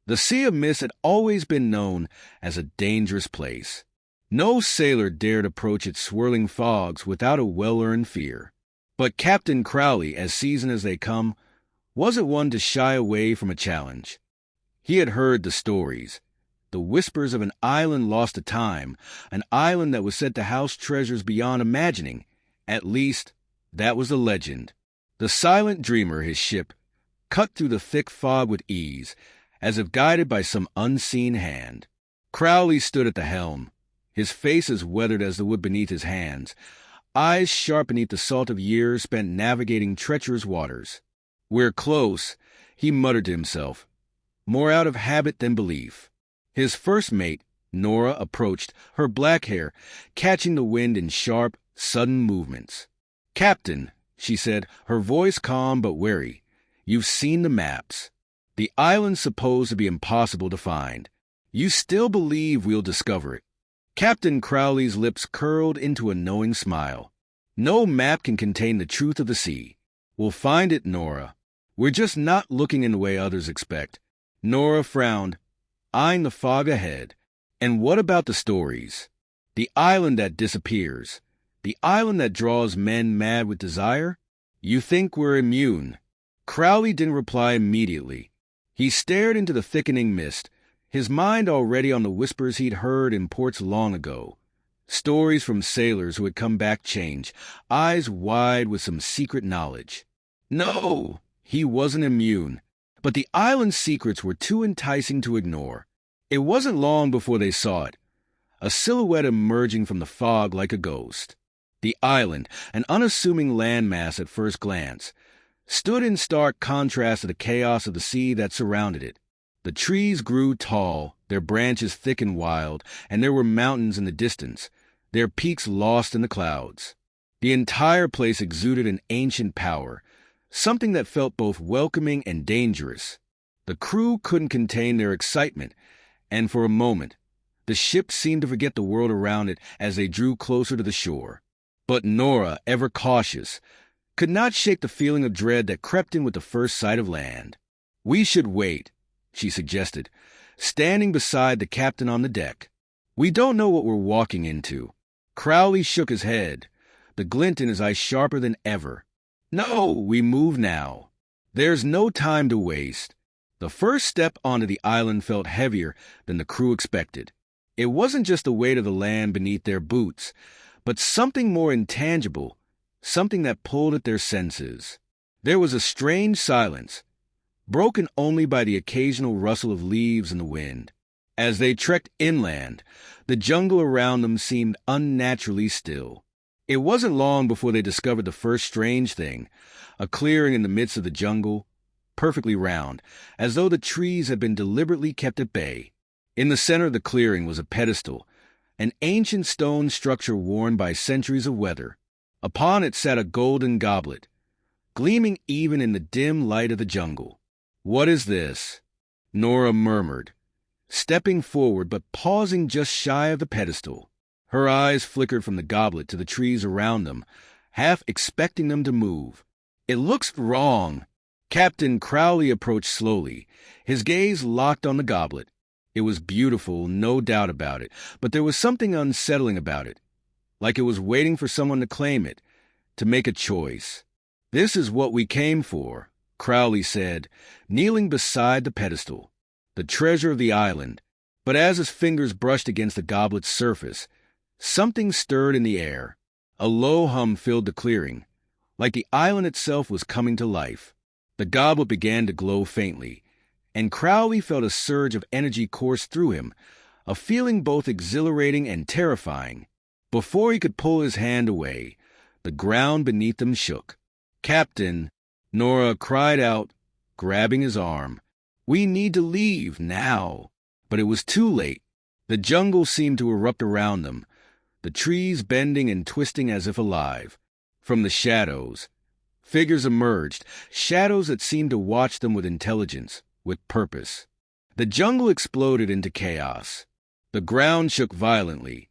The Sea of Mist had always been known as a dangerous place. No sailor dared approach its swirling fogs without a well-earned fear. But Captain Crowley, as seasoned as they come, wasn't one to shy away from a challenge. He had heard the stories, the whispers of an island lost to time, an island that was said to house treasures beyond imagining. At least, that was the legend. The silent dreamer, his ship, cut through the thick fog with ease, as if guided by some unseen hand. Crowley stood at the helm, his face as weathered as the wood beneath his hands, eyes sharp beneath the salt of years spent navigating treacherous waters. "We're close," he muttered to himself, more out of habit than belief. His first mate, Nora, approached, her black hair catching the wind in sharp, sudden movements. "Captain," she said, her voice calm but wary, "you've seen the maps. The island's supposed to be impossible to find. You still believe we'll discover it?" Captain Crowley's lips curled into a knowing smile. "No map can contain the truth of the sea. We'll find it, Nora. We're just not looking in the way others expect." Nora frowned, eyeing the fog ahead. "And what about the stories? The island that disappears? The island that draws men mad with desire? You think we're immune?" Crowley didn't reply immediately. He stared into the thickening mist, his mind already on the whispers he'd heard in ports long ago. Stories from sailors who had come back changed, eyes wide with some secret knowledge. No, he wasn't immune. But the island's secrets were too enticing to ignore. It wasn't long before they saw it, a silhouette emerging from the fog like a ghost. The island, an unassuming landmass at first glance, stood in stark contrast to the chaos of the sea that surrounded it. The trees grew tall, their branches thick and wild, and there were mountains in the distance, their peaks lost in the clouds. The entire place exuded an ancient power, something that felt both welcoming and dangerous. The crew couldn't contain their excitement, and for a moment, the ship seemed to forget the world around it as they drew closer to the shore. But Nora, ever cautious, could not shake the feeling of dread that crept in with the first sight of land. "We should wait," she suggested, standing beside the captain on the deck. "We don't know what we're walking into." Crowley shook his head, the glint in his eye sharper than ever. "No, we move now. There's no time to waste." The first step onto the island felt heavier than the crew expected. It wasn't just the weight of the land beneath their boots, but something more intangible, something that pulled at their senses. There was a strange silence, broken only by the occasional rustle of leaves in the wind. As they trekked inland, the jungle around them seemed unnaturally still. It wasn't long before they discovered the first strange thing, a clearing in the midst of the jungle, perfectly round, as though the trees had been deliberately kept at bay. In the center of the clearing was a pedestal, an ancient stone structure worn by centuries of weather. Upon it sat a golden goblet, gleaming even in the dim light of the jungle. "What is this?" Nora murmured, stepping forward but pausing just shy of the pedestal. Her eyes flickered from the goblet to the trees around them, half expecting them to move. "It looks wrong." Captain Crowley approached slowly, his gaze locked on the goblet. It was beautiful, no doubt about it, but there was something unsettling about it, like it was waiting for someone to claim it, to make a choice. "This is what we came for," Crowley said, kneeling beside the pedestal, "the treasure of the island." But as his fingers brushed against the goblet's surface, something stirred in the air. A low hum filled the clearing, like the island itself was coming to life. The goblet began to glow faintly, and Crowley felt a surge of energy course through him, a feeling both exhilarating and terrifying. Before he could pull his hand away, the ground beneath them shook. "Captain," Nora cried out, grabbing his arm, "we need to leave now." But it was too late. The jungle seemed to erupt around them, the trees bending and twisting as if alive. From the shadows, figures emerged, shadows that seemed to watch them with intelligence, with purpose. The jungle exploded into chaos. The ground shook violently,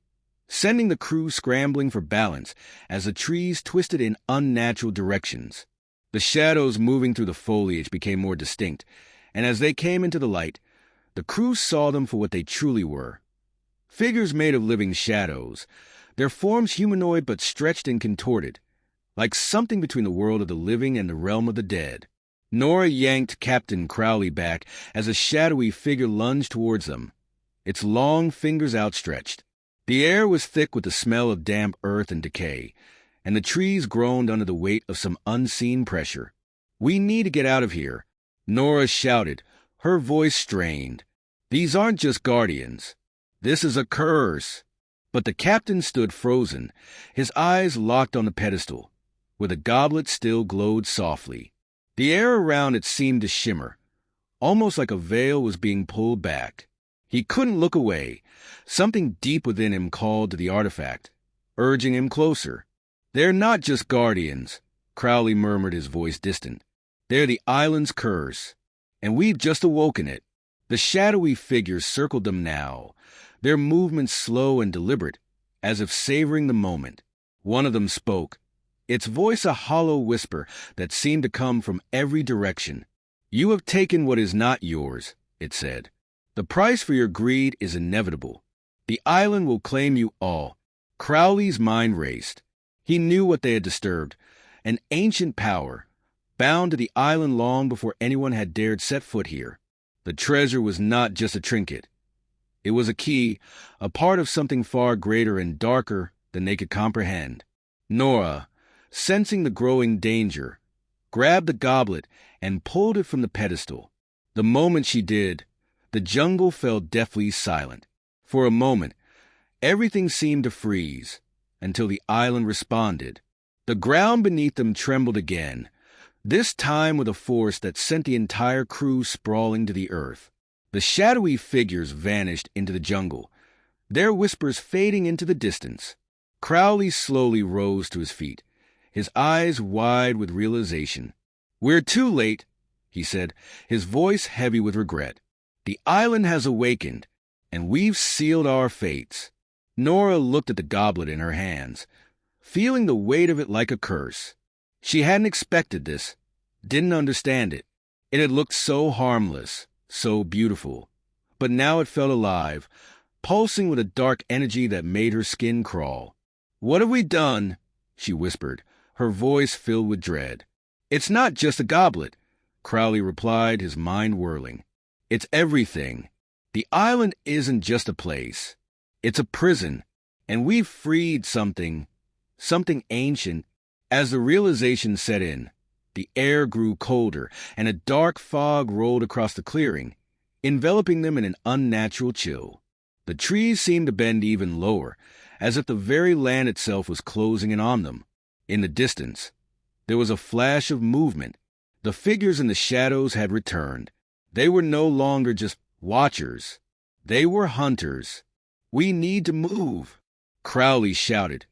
sending the crew scrambling for balance as the trees twisted in unnatural directions. The shadows moving through the foliage became more distinct, and as they came into the light, The crew saw them for what they truly were. Figures made of living shadows, their forms humanoid but stretched and contorted, like something between the world of the living and the realm of the dead. Nora yanked Captain Crowley back as a shadowy figure lunged towards them, its long fingers outstretched. The air was thick with the smell of damp earth and decay, and the trees groaned under the weight of some unseen pressure. "We need to get out of here," Nora shouted, her voice strained. "These aren't just guardians. This is a curse." But the captain stood frozen, his eyes locked on the pedestal, where the goblet still glowed softly. The air around it seemed to shimmer, almost like a veil was being pulled back. He couldn't look away. Something deep within him called to the artifact, urging him closer. "They're not just guardians," Crowley murmured, his voice distant. "They're the island's curse, and we've just awoken it." The shadowy figures circled them now, their movements slow and deliberate, as if savoring the moment. One of them spoke, its voice a hollow whisper that seemed to come from every direction. "You have taken what is not yours," it said. "The price for your greed is inevitable. The island will claim you all." Crowley's mind raced. He knew what they had disturbed, an ancient power, bound to the island long before anyone had dared set foot here. The treasure was not just a trinket. It was a key, a part of something far greater and darker than they could comprehend. Nora, sensing the growing danger, grabbed the goblet and pulled it from the pedestal. The moment she did, the jungle fell deathly silent. For a moment, everything seemed to freeze, until the island responded. The ground beneath them trembled again, this time with a force that sent the entire crew sprawling to the earth. The shadowy figures vanished into the jungle, their whispers fading into the distance. Crowley slowly rose to his feet, his eyes wide with realization. "We're too late," he said, his voice heavy with regret. "The island has awakened, and we've sealed our fates." Nora looked at the goblet in her hands, feeling the weight of it like a curse. She hadn't expected this, didn't understand it. It had looked so harmless, so beautiful. But now it felt alive, pulsing with a dark energy that made her skin crawl. "What have we done?" she whispered, her voice filled with dread. "It's not just a goblet," Crowley replied, his mind whirling. "It's everything. The island isn't just a place. It's a prison, and we've freed something ancient." As the realization set in, the air grew colder, and a dark fog rolled across the clearing, enveloping them in an unnatural chill. The trees seemed to bend even lower, as if the very land itself was closing in on them. In the distance, there was a flash of movement. The figures in the shadows had returned. They were no longer just watchers. They were hunters. "We need to move," Crowley shouted,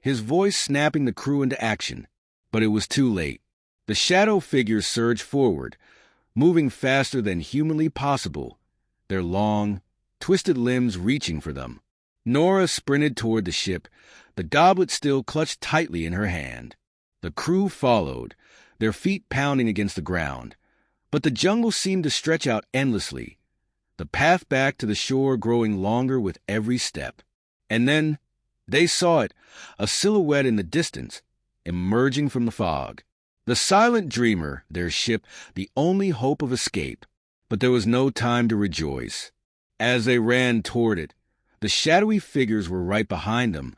his voice snapping the crew into action. But it was too late. The shadow figures surged forward, moving faster than humanly possible, their long, twisted limbs reaching for them. Nora sprinted toward the ship, the goblet still clutched tightly in her hand. The crew followed, their feet pounding against the ground. But the jungle seemed to stretch out endlessly, the path back to the shore growing longer with every step. And then they saw it, a silhouette in the distance, emerging from the fog. The silent dreamer, their ship, the only hope of escape. But there was no time to rejoice. As they ran toward it, the shadowy figures were right behind them,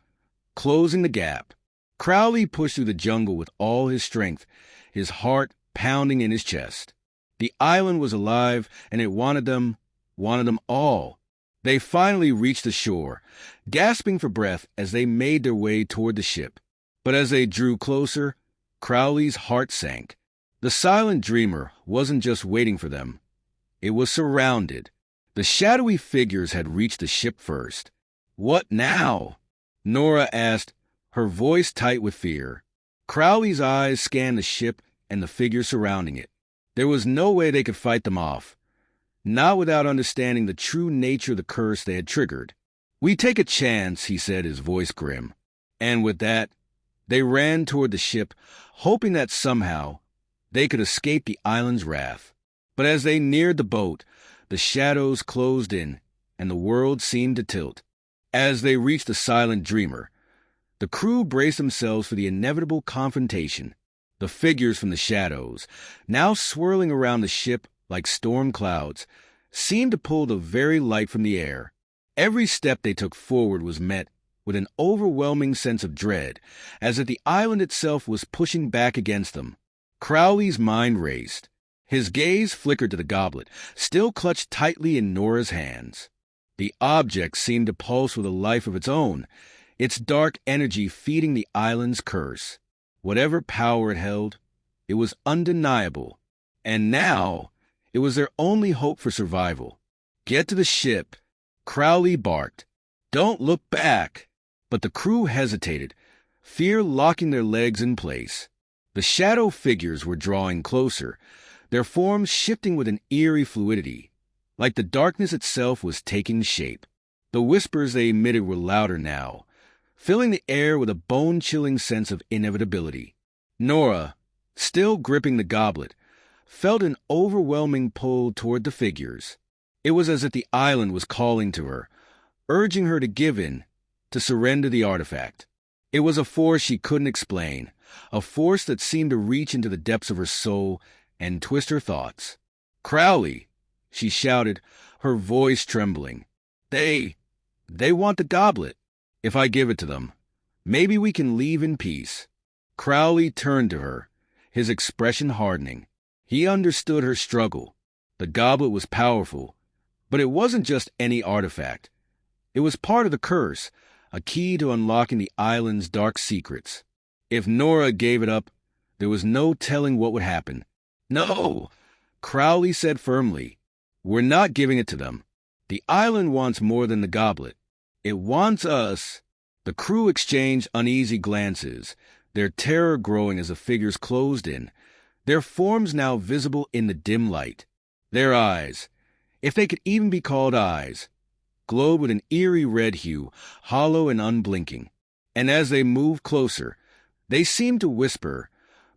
closing the gap. Crowley pushed through the jungle with all his strength, his heart pounding in his chest. The island was alive, and it wanted them all. They finally reached the shore, gasping for breath as they made their way toward the ship. But as they drew closer, Crowley's heart sank. The silent dreamer wasn't just waiting for them. It was surrounded. The shadowy figures had reached the ship first. "What now?" Nora asked, her voice tight with fear. Crowley's eyes scanned the ship and the figures surrounding it. There was no way they could fight them off, not without understanding the true nature of the curse they had triggered. "We take a chance," he said, his voice grim. And with that, they ran toward the ship, hoping that somehow they could escape the island's wrath. But as they neared the boat, The shadows closed in, and the world seemed to tilt. As they reached the silent dreamer, the crew braced themselves for the inevitable confrontation. The figures from the shadows, now swirling around the ship like storm clouds, seemed to pull the very light from the air. Every step they took forward was met with an overwhelming sense of dread, as if the island itself was pushing back against them. Crowley's mind raced. His gaze flickered to the goblet, still clutched tightly in Nora's hands. The object seemed to pulse with a life of its own, its dark energy feeding the island's curse. Whatever power it held, it was undeniable. And now, it was their only hope for survival. "Get to the ship," Crowley barked. "Don't look back." But the crew hesitated, fear locking their legs in place. The shadow figures were drawing closer, their forms shifting with an eerie fluidity, like the darkness itself was taking shape. The whispers they emitted were louder now, filling the air with a bone-chilling sense of inevitability. Nora, still gripping the goblet, felt an overwhelming pull toward the figures. It was as if the island was calling to her, urging her to give in, to surrender the artifact. It was a force she couldn't explain, a force that seemed to reach into the depths of her soul and twist her thoughts. "Crowley," she shouted, her voice trembling. They want the goblet. If I give it to them, maybe we can leave in peace." Crowley turned to her, his expression hardening. He understood her struggle. The goblet was powerful, but it wasn't just any artifact. It was part of the curse, a key to unlocking the island's dark secrets. If Nora gave it up, there was no telling what would happen. "No," Crowley said firmly. "We're not giving it to them. The island wants more than the goblet. It wants us." The crew exchanged uneasy glances, their terror growing as the figures closed in, their forms now visible in the dim light. Their eyes, if they could even be called eyes, glowed with an eerie red hue, hollow and unblinking. And as they moved closer, they seemed to whisper,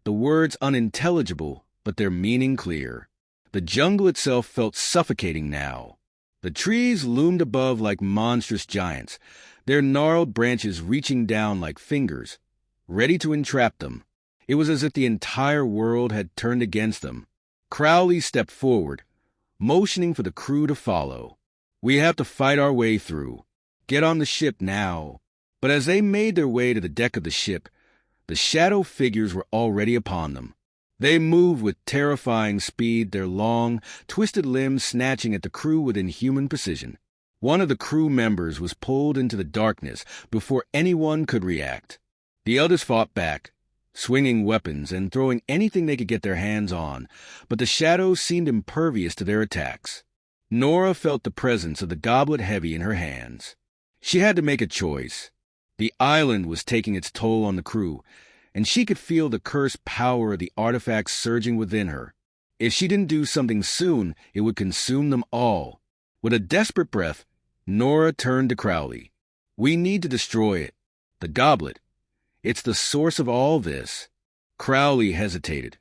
the words unintelligible, but their meaning clear. The jungle itself felt suffocating now. The trees loomed above like monstrous giants, their gnarled branches reaching down like fingers, ready to entrap them. It was as if the entire world had turned against them. Crowley stepped forward, motioning for the crew to follow. "We have to fight our way through. Get on the ship now." But as they made their way to the deck of the ship, the shadow figures were already upon them. They moved with terrifying speed, their long, twisted limbs snatching at the crew with inhuman precision. One of the crew members was pulled into the darkness before anyone could react. The others fought back, swinging weapons and throwing anything they could get their hands on, but the shadows seemed impervious to their attacks. Nora felt the presence of the goblet heavy in her hands. She had to make a choice. The island was taking its toll on the crew, and she could feel the cursed power of the artifact surging within her. If she didn't do something soon, it would consume them all. With a desperate breath, Nora turned to Crowley. "We need to destroy it. The goblet. It's the source of all this." Crowley hesitated,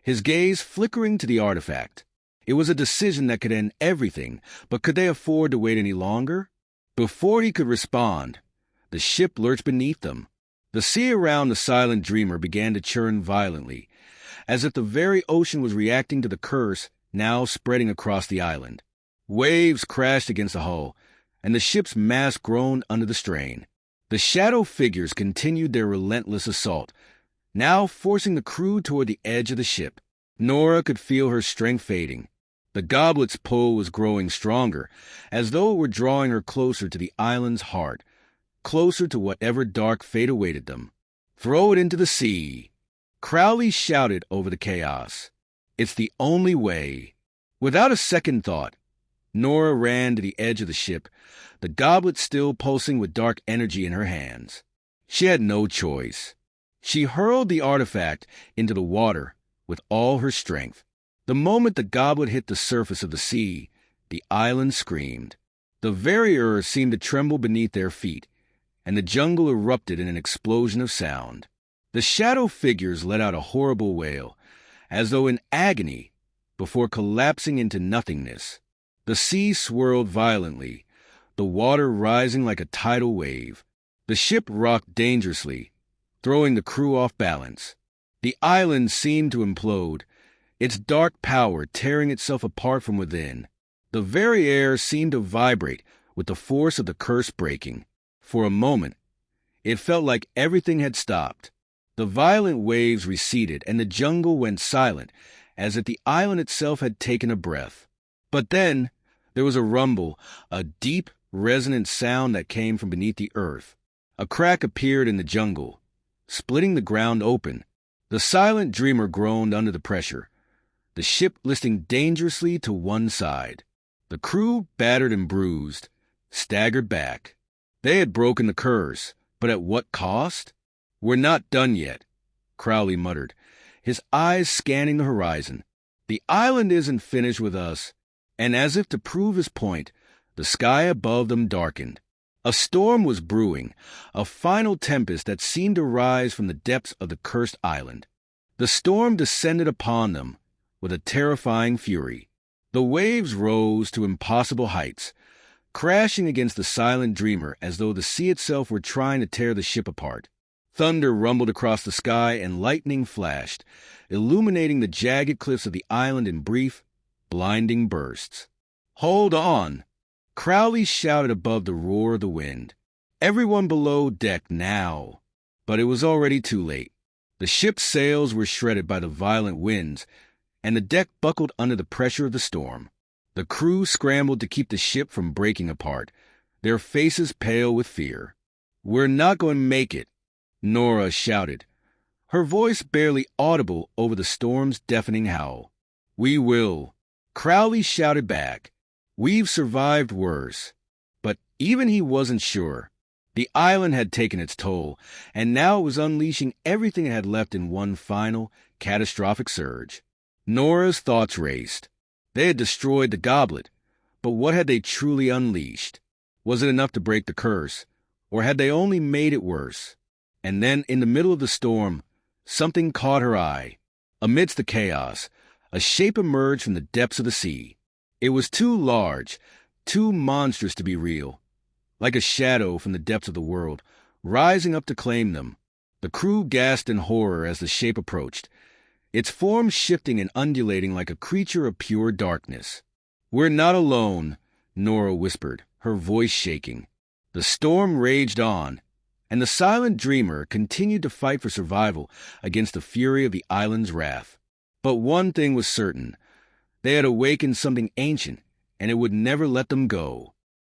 his gaze flickering to the artifact. It was a decision that could end everything, but could they afford to wait any longer? Before he could respond, the ship lurched beneath them. The sea around the silent dreamer began to churn violently, as if the very ocean was reacting to the curse now spreading across the island. Waves crashed against the hull, and the ship's mast groaned under the strain. The shadow figures continued their relentless assault, now forcing the crew toward the edge of the ship. Nora could feel her strength fading. The goblet's pull was growing stronger, as though it were drawing her closer to the island's heart, closer to whatever dark fate awaited them. "Throw it into the sea!" Crowley shouted over the chaos. "It's the only way." Without a second thought, Nora ran to the edge of the ship, the goblet still pulsing with dark energy in her hands. She had no choice. She hurled the artifact into the water with all her strength. The moment the goblet hit the surface of the sea, the island screamed. The very earth seemed to tremble beneath their feet, and the jungle erupted in an explosion of sound. The shadow figures let out a horrible wail, as though in agony, before collapsing into nothingness. The sea swirled violently, the water rising like a tidal wave. The ship rocked dangerously, throwing the crew off balance. The island seemed to implode, its dark power tearing itself apart from within. The very air seemed to vibrate with the force of the curse breaking. For a moment, it felt like everything had stopped. The violent waves receded and the jungle went silent, as if the island itself had taken a breath. But then, there was a rumble, a deep, resonant sound that came from beneath the earth. A crack appeared in the jungle, splitting the ground open. The silent dreamer groaned under the pressure, the ship listing dangerously to one side. The crew, battered and bruised, staggered back. They had broken the curse, but at what cost? "We're not done yet," Crowley muttered, his eyes scanning the horizon. "The island isn't finished with us." And as if to prove his point, the sky above them darkened. A storm was brewing, a final tempest that seemed to rise from the depths of the cursed island. The storm descended upon them with a terrifying fury. The waves rose to impossible heights, crashing against the silent dreamer as though the sea itself were trying to tear the ship apart. Thunder rumbled across the sky and lightning flashed, illuminating the jagged cliffs of the island in brief, blinding bursts. "Hold on!" Crowley shouted above the roar of the wind. "Everyone below deck now!" But it was already too late. The ship's sails were shredded by the violent winds, and the deck buckled under the pressure of the storm. The crew scrambled to keep the ship from breaking apart, their faces pale with fear. "We're not going to make it," Nora shouted, her voice barely audible over the storm's deafening howl. "We will," Crowley shouted back. "We've survived worse." But even he wasn't sure. The island had taken its toll, and now it was unleashing everything it had left in one final, catastrophic surge. Nora's thoughts raced. They had destroyed the goblet, but what had they truly unleashed? Was it enough to break the curse, or had they only made it worse? And then, in the middle of the storm, something caught her eye. Amidst the chaos, a shape emerged from the depths of the sea. It was too large, too monstrous to be real, like a shadow from the depths of the world, rising up to claim them. The crew gasped in horror as the shape approached, its form shifting and undulating like a creature of pure darkness. "We're not alone," Nora whispered, her voice shaking. The storm raged on, and the silent dreamer continued to fight for survival against the fury of the island's wrath. But one thing was certain. They had awakened something ancient, and it would never let them go.